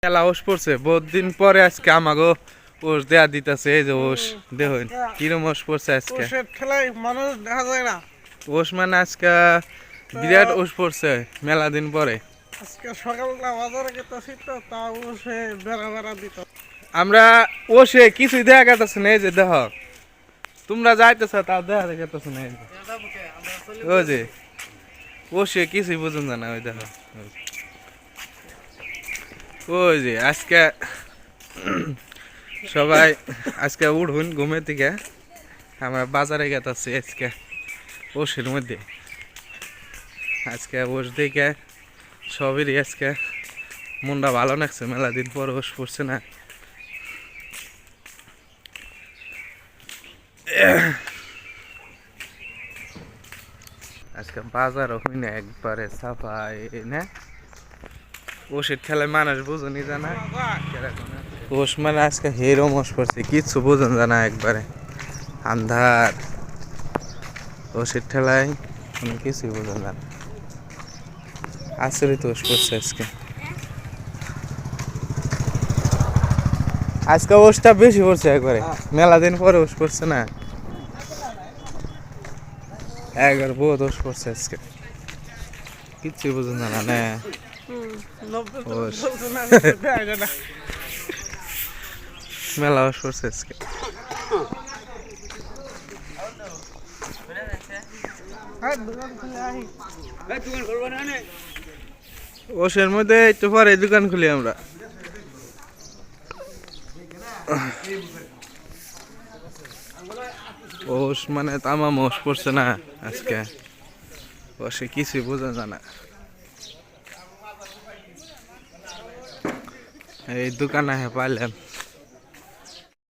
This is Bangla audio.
খেলা ওষ পড়ছে বহুত দিন পরে আজকে আমাগো ওষ দেয়া দিতেছে এই যে ওষ দেখুন কিরম ওষ পড়ছে আজকে খেলায় মানুষ দেখা যায় না ওষ মানে আজকে বিরাট ওষ পড়ছে মেলা দিন পরে আজকে সকালটা বাজারে গেতেছি তো তাও সে বেড়া বেড়া দিত আমরা ওষে কিছুই দেখা গেতেছে না এই যে দেখ তোমরা যাইতেছ তাও দেখা গেতেছে না এই যে ওই যে ওষে কিছুই বুঝুন না ওই দেখো ওই যে আজকে সবাই আজকে উঠুন ঘুমের থেকে আমরা বাজারে গেতেছি আজকে ওষের মধ্যে আজকে ওষ দেখে সবেরই আজকে মনটা ভালো লাগছে মেলা দিন পর ওষ পড়ছে না আজকে বাজার হই না একবারে সাফাই না ওষের খেলায় মানুষ বুঝুনি জানা ওষ মানে আজকে হেরো মোষ পড়ছে কিচ্ছু বুঝুন জানা একবারে আন্ধার ওষের ঠেলায় কোনো কিছুই বুঝুন জানা আচরিত ওষ পড়ছে আজকে আজকে ওষটা বেশি পড়ছে একবারে মেলা দিন পরে ওষ পড়ছে না একবার বহুত ওষ পড়ছে আজকে কিচ্ছুই বুঝুন জানা না মেলা ওষ পড়ছে আজকে ওষের মধ্যে একটু পরে দোকান খুলি আমরা ওষ মানে তামাম ওষ পড়ছে না আজকে ওষে কিছুই বোঝা জানা এই দোকানে পাইলাম